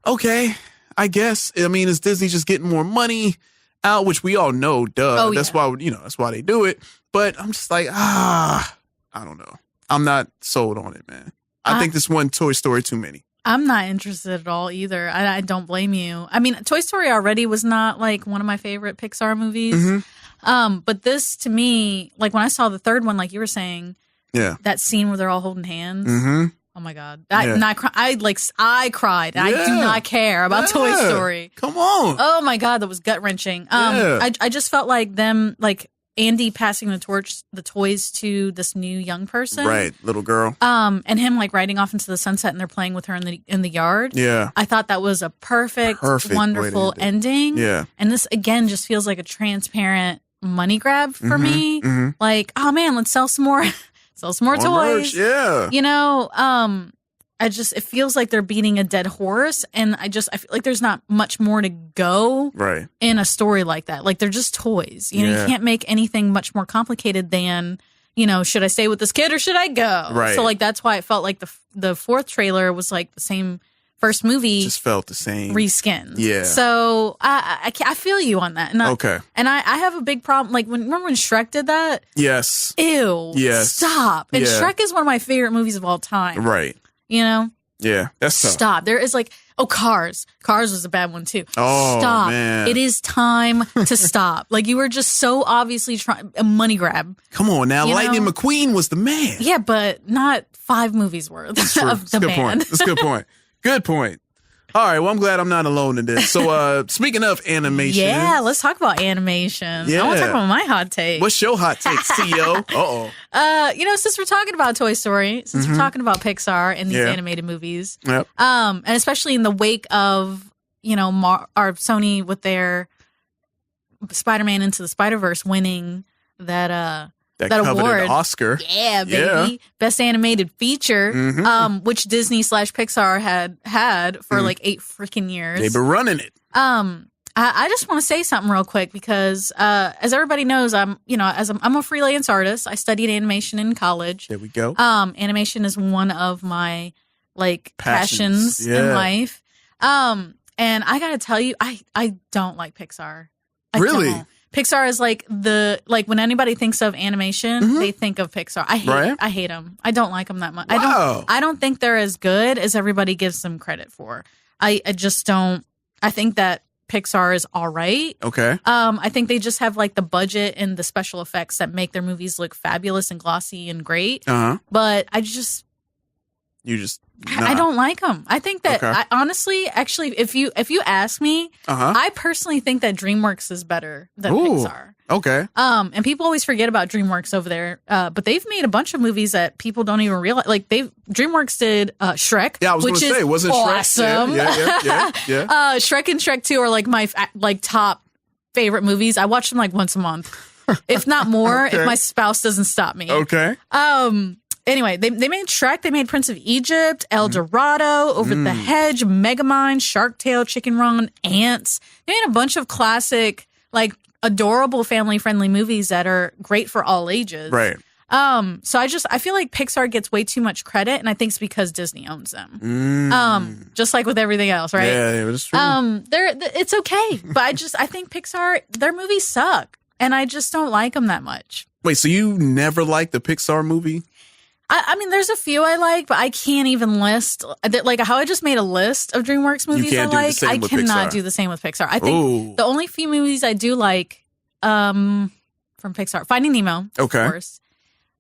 okay, I guess. I mean, is Disney just getting more money out, which we all know, duh. That's why, that's why they do it. But I'm just like, I don't know. I'm not sold on it, man. I think this one Toy Story too many. I'm not interested at all either. I don't blame you. I mean, Toy Story already was not like one of my favorite Pixar movies. Mm-hmm. But this to me, like when I saw the third one, like you were saying, that scene where they're all holding hands. Mm-hmm. Oh my God. I cried. I do not care about Toy Story. Come on. Oh my God. That was gut wrenching. I just felt like them, like Andy passing the toys to this new young person. Right. Little girl. And him like riding off into the sunset and they're playing with her in the yard. Yeah. I thought that was a perfect wonderful ending. Yeah. And this again just feels like a transparent money grab for me. Mm-hmm. Like, oh man, let's sell some more toys. Merch, yeah. It feels like they're beating a dead horse, and I feel like there's not much more to go in a story like that. Like they're just toys. You can't make anything much more complicated than, should I stay with this kid or should I go? Right. So like that's why it felt like the fourth trailer was like the same first movie. Just felt the same. Reskinned. Yeah. So I feel you on that. And okay. And I have a big problem. Like remember when Shrek did that? Yes. Ew. Yes. Stop. And Shrek is one of my favorite movies of all time. Right. Yeah, that's tough. Stop. There is like, Cars. Cars was a bad one too. Oh, stop. Man. It is time to stop. Like you were just so obviously trying a money grab. Come on now, Lightning McQueen was the man. Yeah, but not 5 movies worth of the band. That's a good point. Good point. All right, well, I'm glad I'm not alone in this. So, speaking of animation. Yeah, let's talk about animation. Yeah. I want to talk about my hot take. What's your hot take, CEO? Uh-oh. Since we're talking about Toy Story, since we're talking about Pixar and these animated movies, and especially in the wake of, our Sony with their Spider-Man Into the Spider-Verse winning that award, Oscar. Yeah, baby. Yeah. Best animated feature, which Disney / Pixar had for like 8 freaking years. They've been running it. I just want to say something real quick because as everybody knows, I'm a freelance artist. I studied animation in college. There we go. Animation is one of my passions in life. And I got to tell you, I don't like Pixar. Really? Pixar is like when anybody thinks of animation, they think of Pixar. I hate them. I don't like them that much. Wow. I don't think they're as good as everybody gives them credit for. I just don't. I think that Pixar is all right. Okay. I think they just have like the budget and the special effects that make their movies look fabulous and glossy and great. But I don't like them. I think that I honestly, actually, if you ask me, I personally think that DreamWorks is better than Pixar. Okay. And people always forget about DreamWorks over there. But they've made a bunch of movies that people don't even realize. Like DreamWorks did Shrek. Yeah, I was going to say, wasn't awesome. Shrek? Yeah. Shrek and Shrek 2 are like my top favorite movies. I watch them like once a month, if not more, if my spouse doesn't stop me. Okay. Anyway, they made Shrek, they made Prince of Egypt, El Dorado, Over the Hedge, Megamind, Shark Tale, Chicken Run, Ants. They made a bunch of classic, like, adorable family-friendly movies that are great for all ages. Right. So I feel like Pixar gets way too much credit, and I think it's because Disney owns them. Just like with everything else, right? Yeah, that's true. It's okay, but I think Pixar, their movies suck, and I just don't like them that much. Wait, so you never liked the Pixar movie? I mean, there's a few I like, but I can't even list. Like how I just made a list of DreamWorks movies I like. I cannot do the same with Pixar. I think the only few movies I do like from Pixar, Finding Nemo, of course.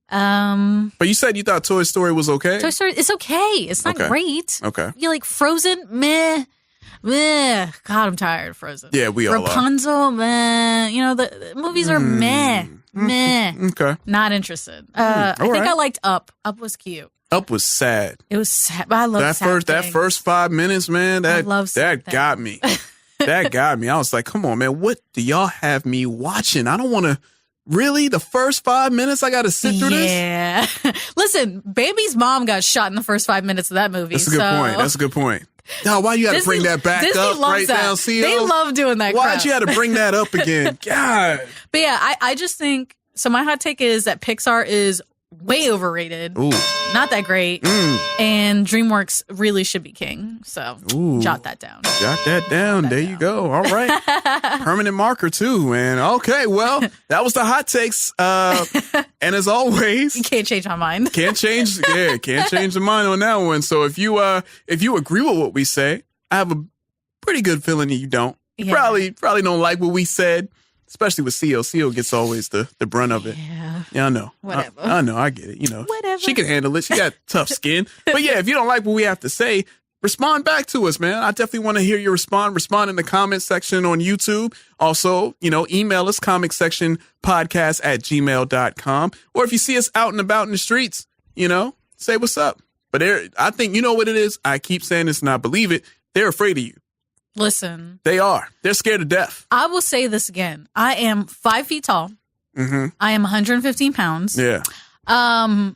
But you said you thought Toy Story was okay? Toy Story, it's okay. It's not great. Okay. You like Frozen? Meh. God, I'm tired of Frozen. Yeah, we all are. Rapunzel? Meh. You know, the movies are meh. Meh. Okay. Not interested. I think I liked Up. Up was cute. Up was sad. It was sad, but I love that first 5 minutes, man. That got me. That got me. I was like, come on, man. What do y'all have me watching? I don't want to. Really? The first 5 minutes I got to sit through this? Yeah. Listen, Baby's mom got shot in the first 5 minutes of that movie. That's a good point. Now, why you got to bring that back Disney up right now, CEO? They love doing that Why'd you have to bring that up again? God. But yeah, I just think, so my hot take is that Pixar is way overrated. Ooh. Not that great. And DreamWorks really should be king. So jot that down. Jot that down. There you go. All right. Permanent marker too, man. Okay, well, that was the hot takes. And as always, you can't change my mind. Can't change the mind on that one. So if you agree with what we say, I have a pretty good feeling that you don't. You probably don't like what we said. Especially with CO. CO gets always the brunt of it. Yeah, I know. Whatever. I know. I get it. You know, whatever. She can handle it. She got tough skin. But yeah, if you don't like what we have to say, respond back to us, man. I definitely want to hear you respond. Respond in the comment section on YouTube. Also, email us, comicsectionpodcast@gmail.com. Or if you see us out and about in the streets, say what's up. But I think you know what it is. I keep saying this and I believe it. They're afraid of you. Listen. They are. They're scared to death. I will say this again. I am 5 feet tall. Mm-hmm. I am 115 pounds. Yeah. And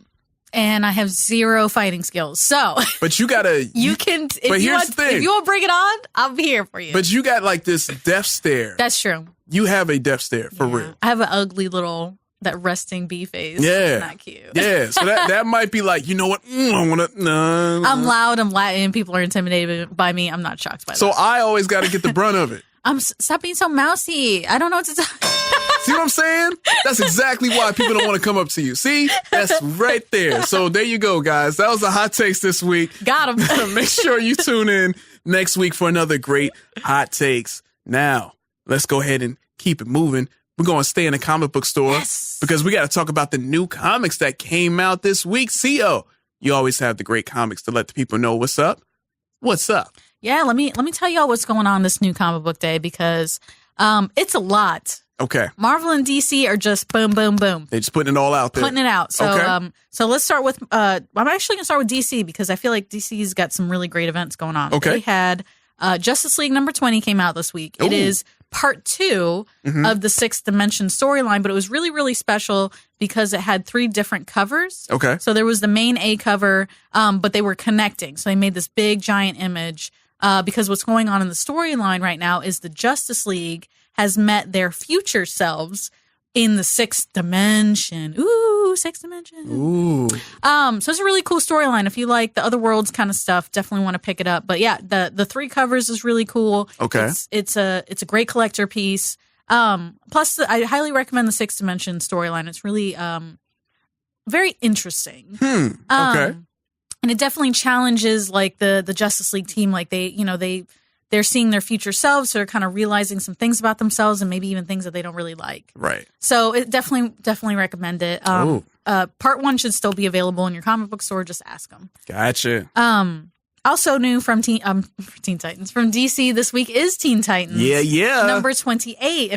I have zero fighting skills. So. But you gotta. But here's the thing. If you want to bring it on, I'll be here for you. But you got like this death stare. That's true. You have a death stare for real. I have an ugly little. That resting bee face. Yeah. Not cute. Yeah. So that might be like, you know what? I want to. No. I'm loud. I'm Latin. People are intimidated by me. I'm not shocked by that. So I always got to get the brunt of it. Stop being so mousy. I don't know what to tell. See what I'm saying? That's exactly why people don't want to come up to you. See? That's right there. So there you go, guys. That was a hot takes this week. Got him. Make sure you tune in next week for another great hot takes. Now, let's go ahead and keep it moving. We're going to stay in the comic book store because we got to talk about the new comics that came out this week. CO, you always have the great comics to let the people know what's up. What's up? Yeah, let me tell y'all what's going on this new comic book day because it's a lot. Okay. Marvel and DC are just boom, boom, boom. They're just putting it all out there. Putting it out. So, so let's start with. I'm actually going to start with DC because I feel like DC's got some really great events going on. Okay. They had Justice League number 20 came out this week. Ooh. It is part 2 of the Sixth Dimension storyline, but it was really, really special because it had 3 different covers. Okay. So there was the main A cover, but they were connecting. So they made this big, giant image because what's going on in the storyline right now is the Justice League has met their future selves in the Sixth Dimension. Ooh, Sixth Dimension. Ooh. So it's a really cool storyline. If you like the Other Worlds kind of stuff, definitely want to pick it up. But yeah, the 3 covers is really cool. Okay. It's a great collector piece. Plus, I highly recommend the Sixth Dimension storyline. It's really very interesting. Okay. And it definitely challenges like the Justice League team. Like they're seeing their future selves, so they're kind of realizing some things about themselves and maybe even things that they don't really like. Right. So it definitely recommend it. Part 1 should still be available in your comic book store. Just ask them. Gotcha. Also new from Teen Titans from DC this week is Teen Titans. Yeah. Number 28.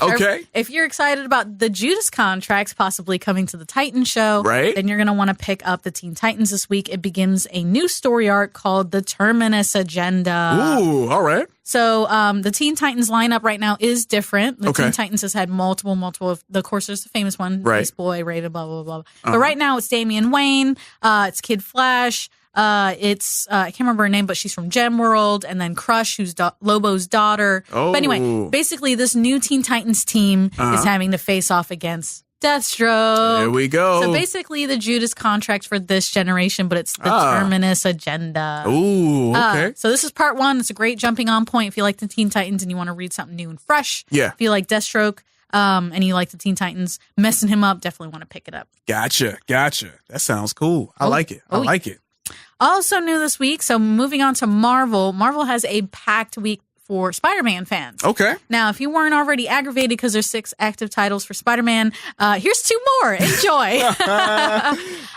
If you're excited about the Judas contracts possibly coming to the Titan show, right, then you're going to want to pick up the Teen Titans this week. It begins a new story arc called The Terminus Agenda. Ooh, all right. So the Teen Titans lineup right now is different. The Teen Titans has had multiple of course, there's the famous one, Beast Boy, Rated, blah, blah, blah. But right now it's Damian Wayne, it's Kid Flash, it's I can't remember her name, but she's from Gem World, and then Crush, who's Lobo's daughter. But anyway, basically this new Teen Titans team is having to face off against Deathstroke. There we go. So basically the Judas contract for this generation, but it's the Terminus Agenda. Ooh, okay. So this is part 1. It's a great jumping on point if you like the Teen Titans and you want to read something new and fresh. Yeah. If you like Deathstroke and you like the Teen Titans messing him up, definitely want to pick it up. Gotcha. That sounds cool. I like it. I like it. Also new this week, so moving on to Marvel. Marvel has a packed week for Spider-Man fans. Okay. Now, if you weren't already aggravated because there's 6 active titles for Spider-Man, here's 2 more. Enjoy.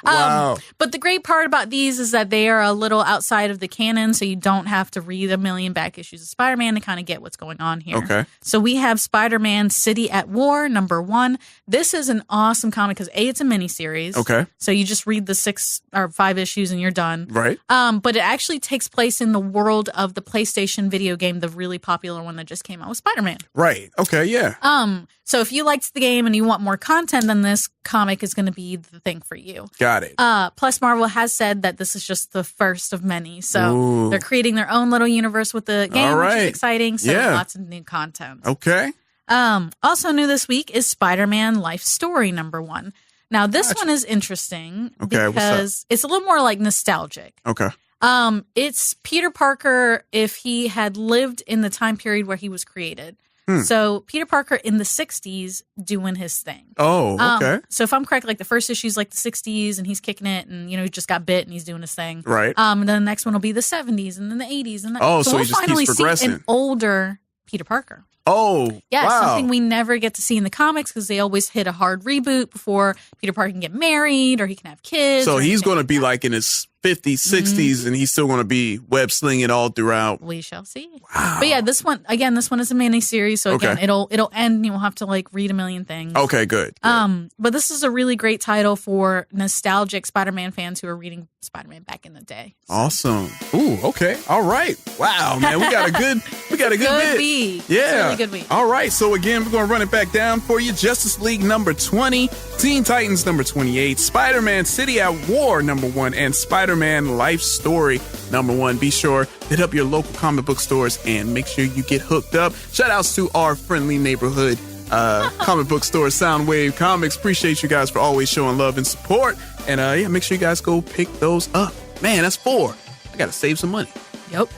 Wow. But the great part about these is that they are a little outside of the canon, so you don't have to read a million back issues of Spider-Man to kind of get what's going on here. Okay. So we have Spider-Man City at War, number 1. This is an awesome comic because it's a miniseries. Okay. So you just read the 6 or 5 issues and you're done. Right. But it actually takes place in the world of the PlayStation video game, the really popular one that just came out with Spider-Man. Right. Okay. Yeah. So if you liked the game and you want more content, then this comic is going to be the thing for you. Got it. Plus, Marvel has said that this is just the first of many. So they're creating their own little universe with the game, which is exciting. So lots of new content. Okay. Also new this week is Spider-Man Life Story number 1. Now, this one is interesting because it's a little more like nostalgic. Okay. It's Peter Parker if he had lived in the time period where he was created. So Peter Parker in the 60s doing his thing. Oh, okay. So if I'm correct, like the first issue is like the 60s and he's kicking it and, he just got bit and he's doing his thing. Right. And then the next one will be the 70s and then the 80s. And so we'll he just finally keeps progressing. see an older Peter Parker. Oh, yeah, wow. Something we never get to see in the comics because they always hit a hard reboot before Peter Parker can get married or he can have kids. So he's going to be like in his 50s, 60s, and he's still going to be web slinging all throughout. We shall see. Wow. But yeah, this one is a mini series, so again, it'll end and you'll have to like read a million things. Okay, good. But this is a really great title for nostalgic Spider-Man fans who are reading Spider-Man back in the day. So. Awesome. Ooh, okay. All right. Wow, man, we got a good bit. Week. Yeah. It's a really good week. All right. So again, we're going to run it back down for you. Justice League number 20, Teen Titans number 28, Spider-Man City at War number 1, and Spider-Man Life Story number 1. Be sure to hit up your local comic book stores and make sure you get hooked up. Shout outs to our friendly neighborhood comic book store, Soundwave Comics. Appreciate you guys for always showing love and support. And make sure you guys go pick those up. Man, that's 4. I gotta save some money. Yep.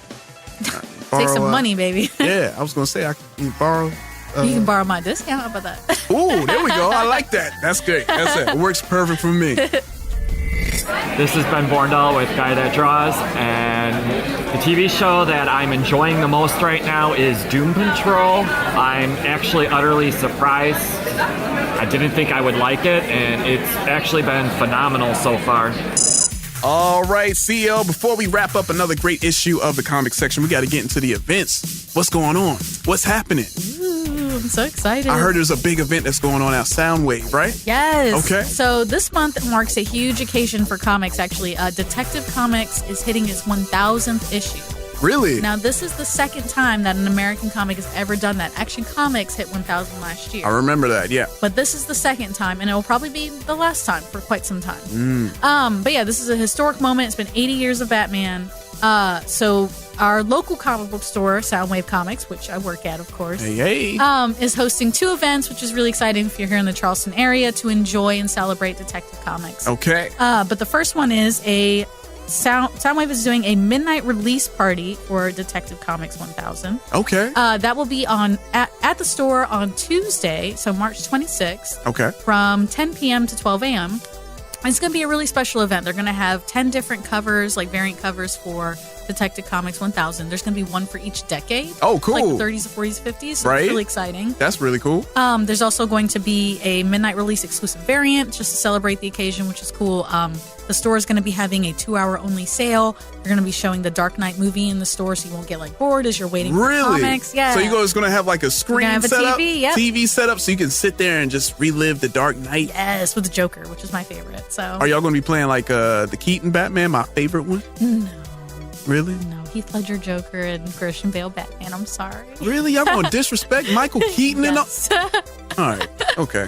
Take some money, baby. Yeah, I was gonna say I can borrow. You can borrow my discount. How about that? Ooh, there we go. I like that. That's great. That's it. It works perfect for me. This is Ben Borndal with Guy That Draws, and the TV show that I'm enjoying the most right now is Doom Patrol. I'm actually utterly surprised. I didn't think I would like it, and it's actually been phenomenal so far. All right, CEO, before we wrap up another great issue of the comic section, we got to get into the events. What's going on? What's happening? Ooh, I'm so excited. I heard there's a big event that's going on at Soundwave, right? Yes. Okay. So this month marks a huge occasion for comics, actually. Detective Comics is hitting its 1,000th issue. Really? Now, this is the second time that an American comic has ever done that. Action Comics hit 1,000 last year. I remember that, yeah. But this is the second time, and it will probably be the last time for quite some time. But yeah, this is a historic moment. It's been 80 years of Batman. So our local comic book store, Soundwave Comics, which I work at, of course, is hosting 2 events, which is really exciting if you're here in the Charleston area to enjoy and celebrate Detective Comics. Okay. But the first one is a Soundwave is doing a midnight release party for Detective Comics 1000. Okay. That will be at the store on Tuesday, so March 26th. Okay. From 10 p.m. to 12 a.m. It's going to be a really special event. They're going to have 10 different covers, like variant covers for Detective Comics 1000. There's going to be one for each decade. Oh, cool. Like the 30s, 40s, 50s. So right. It's really exciting. That's really cool. There's also going to be a midnight release exclusive variant just to celebrate the occasion, which is cool. The store is going to be having a 2-hour only sale. They're going to be showing the Dark Knight movie in the store, so you won't get like bored as you're waiting for comics. Yeah. So you guys going to have like a screen set up, TV set up, so you can sit there and just relive the Dark Knight. Yes, with the Joker, which is my favorite. So are y'all going to be playing like the Keaton Batman, my favorite one? No. Really? No, Heath Ledger Joker and Christian Bale Batman. I'm sorry. Really? Y'all going to disrespect Michael Keaton yes. and all? All right. Okay.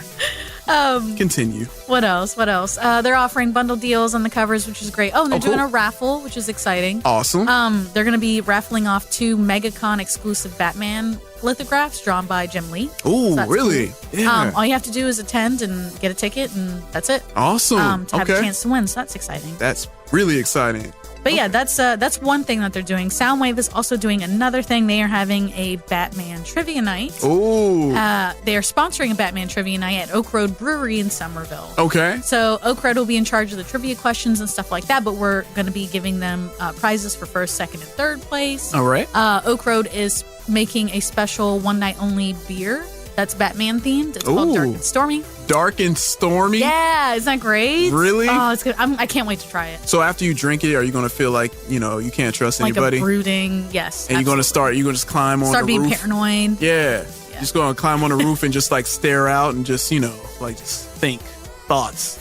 Continue. What else? They're offering bundle deals on the covers, which is great. Oh, and they're doing a raffle, which is exciting. Awesome. They're going to be raffling off 2 MegaCon exclusive Batman lithographs drawn by Jim Lee. Ooh, so really? Cool. Yeah. All you have to do is attend and get a ticket, and that's it. Awesome. To have a chance to win, so that's exciting. That's really exciting. But yeah, that's one thing that they're doing. Soundwave is also doing another thing. They are having a Batman trivia night. Ooh. They are sponsoring a Batman trivia night at Oak Road Brewery in Somerville. Okay. So Oak Road will be in charge of the trivia questions and stuff like that, but we're going to be giving them prizes for first, second, and third place. All right. Oak Road is making a special one-night-only beer that's Batman themed. It's called Dark and Stormy. Dark and Stormy? Yeah, isn't that great? Really? Oh, it's good. I can't wait to try it. So after you drink it, are you going to feel like, you can't trust anybody? Like a brooding, yes. And you're going to just climb on the roof? Start being paranoid. Yeah. Just going to climb on the roof and just like stare out and just, just think thoughts.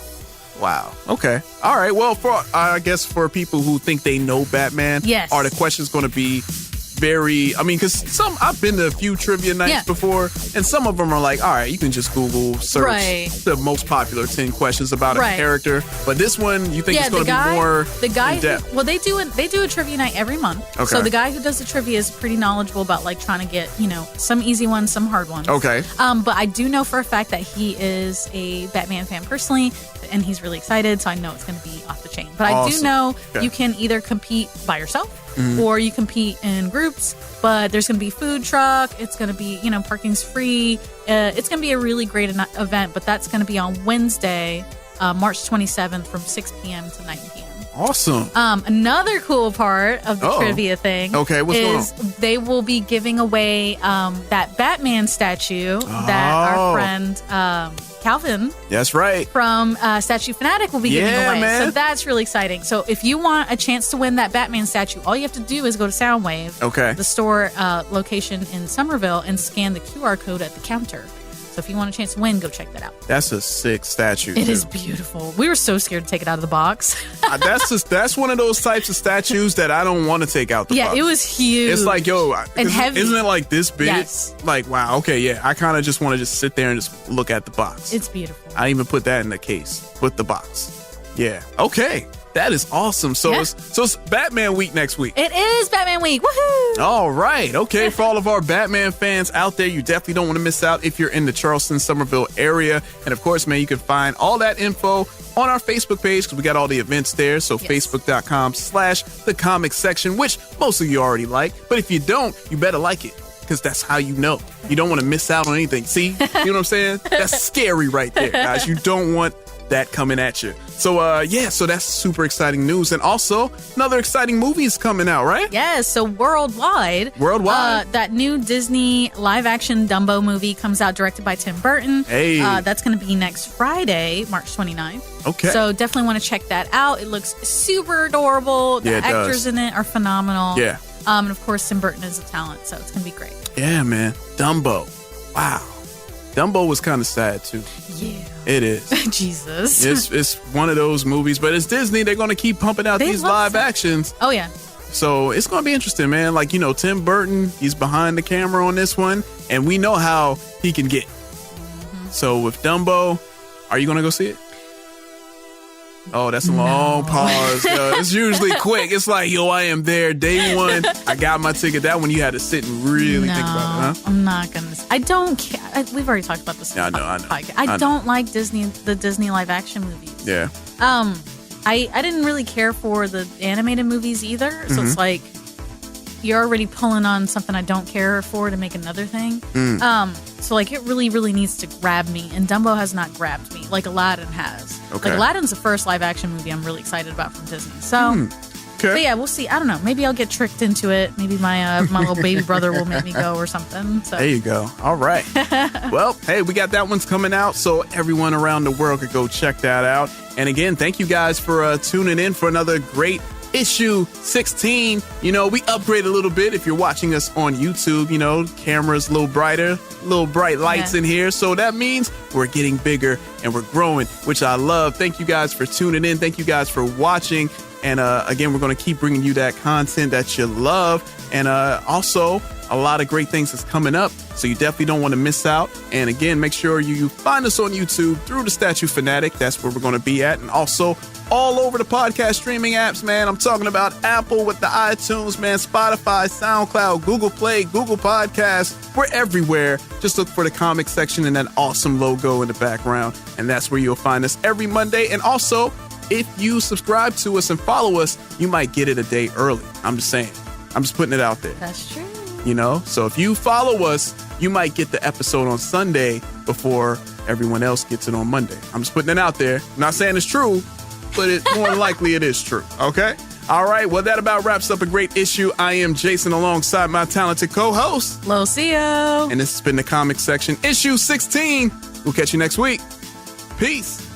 Wow. Okay. All right. Well, I guess for people who think they know Batman, yes. Are the questions going to be because I've been to a few trivia nights before, and some of them are like, all right, you can just Google search the most popular 10 questions about a character. But this one, you think it's going to be more in depth? Well, they do a trivia night every month. Okay. So the guy who does the trivia is pretty knowledgeable about like trying to get some easy ones, some hard ones. Okay. But I do know for a fact that he is a Batman fan personally, and he's really excited. So I know it's going to be off the chain. But I do know you can either compete by yourself. Mm-hmm. Or you compete in groups, but there's going to be food truck. It's going to be, parking's free. It's going to be a really great event, but that's going to be on Wednesday, March 27th from 6 p.m. to 9 p.m. Awesome. Another cool part of the trivia thing what's going on? They will be giving away that Batman statue that our friend Calvin. That's right. From Statue Fanatic will be giving away. Man. So that's really exciting. So if you want a chance to win that Batman statue, all you have to do is go to Soundwave, the store location in Somerville, and scan the QR code at the counter. So if you want a chance to win, go check that out. That's a sick statue. It is beautiful. We were so scared to take it out of the box. That's one of those types of statues that I don't want to take out the box. Yeah, it was huge. It's like, and heavy. Isn't it like this big? Yes. Like, wow, okay, yeah. I kind of just want to just sit there and just look at the box. It's beautiful. I even put that in the case with the box. Yeah. Okay. That is awesome. So it's Batman week next week. It is Batman week. Woohoo! All right. Okay. For all of our Batman fans out there, you definitely don't want to miss out if you're in the Charleston, Somerville area. And of course, man, you can find all that info on our Facebook page because we got all the events there. So Facebook.com/the comics section, which most of you already like. But if you don't, you better like it, because that's how you know. You don't want to miss out on anything. See? You know what I'm saying? That's scary right there, guys. You don't want that coming at you. So so that's super exciting news. And also another exciting movie is coming out, right? Yes. So worldwide, that new Disney live action Dumbo movie comes out, directed by Tim Burton. Hey, that's going to be next Friday, March 29th. Okay. So definitely want to check that out. It looks super adorable. The actors in it are phenomenal. Yeah. And of course, Tim Burton is a talent, so it's going to be great. Yeah, man. Dumbo. Wow. Dumbo was kind of sad too. Yeah. It is. Jesus. It's one of those movies, but it's Disney. They're going to keep pumping out these live actions. Oh, yeah. So it's going to be interesting, man. Like, Tim Burton, he's behind the camera on this one, and we know how he can get. Mm-hmm. So with Dumbo, are you going to go see it? Oh, that's a long pause. It's usually quick. It's like, I am there day one. I got my ticket. That one you had to sit and really think about it, huh? I'm not going to. I don't care. We've already talked about this. Yeah, I know. I don't like the Disney live action movies. Yeah. I didn't really care for the animated movies either. So it's like you're already pulling on something I don't care for to make another thing. So like it really, really needs to grab me. And Dumbo has not grabbed me like Aladdin has. Okay. Like Aladdin's the first live action movie I'm really excited about from Disney. So, but yeah, we'll see. I don't know. Maybe I'll get tricked into it. Maybe my little baby brother will make me go or something. So. There you go. All right. Well, hey, we got that one's coming out, so everyone around the world could go check that out. And again, thank you guys for tuning in for another great issue 16. You know, we upgrade a little bit if you're watching us on YouTube. You know, camera's a little brighter, little bright lights in here. So that means we're getting bigger and we're growing, which I love. Thank you guys for tuning in. Thank you guys for watching. And again, we're going to keep bringing you that content that you love. And also, a lot of great things is coming up. So you definitely don't want to miss out. And again, make sure you find us on YouTube through the Statue Fanatic. That's where we're going to be at. And also all over the podcast streaming apps, man. I'm talking about Apple with the iTunes, man, Spotify, SoundCloud, Google Play, Google Podcast. We're everywhere. Just look for the comic section and that awesome logo in the background. And that's where you'll find us every Monday. And also, if you subscribe to us and follow us, you might get it a day early. I'm just saying. I'm just putting it out there. That's true. You know, so if you follow us, you might get the episode on Sunday before everyone else gets it on Monday. I'm just putting it out there. I'm not saying it's true, but it more than likely it is true. Okay? All right. Well, that about wraps up a great issue. I am Jason alongside my talented co-host, Lucio. And this has been the comic section, issue 16. We'll catch you next week. Peace.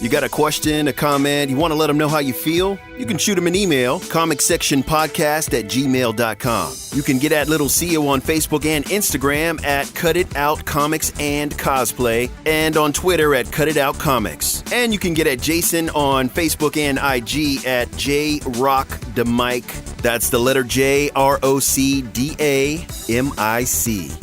You got a question, a comment, you want to let them know how you feel? You can shoot them an email, comicsectionpodcast@gmail.com. You can get at Little CEO on Facebook and Instagram at Cut It Out Comics and Cosplay, and on Twitter at Cut It Out Comics. And you can get at Jason on Facebook and IG at JRockDamic. That's the letter JROCDAMIC.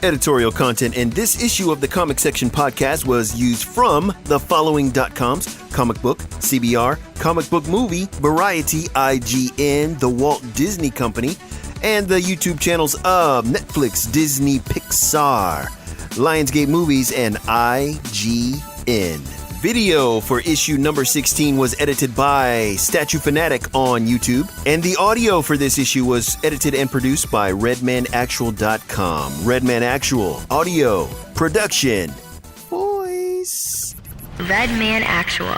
Editorial content in this issue of the Comic Section Podcast was used from the following.coms: Comic Book, CBR, Comic Book Movie, Variety, IGN, The Walt Disney Company, and the YouTube channels of Netflix, Disney, Pixar, Lionsgate Movies, and IGN. Video for issue number 16 was edited by Statue Fanatic on YouTube, and the audio for this issue was edited and produced by RedmanActual.com. Redman Actual, audio, production, voice. Redman Actual.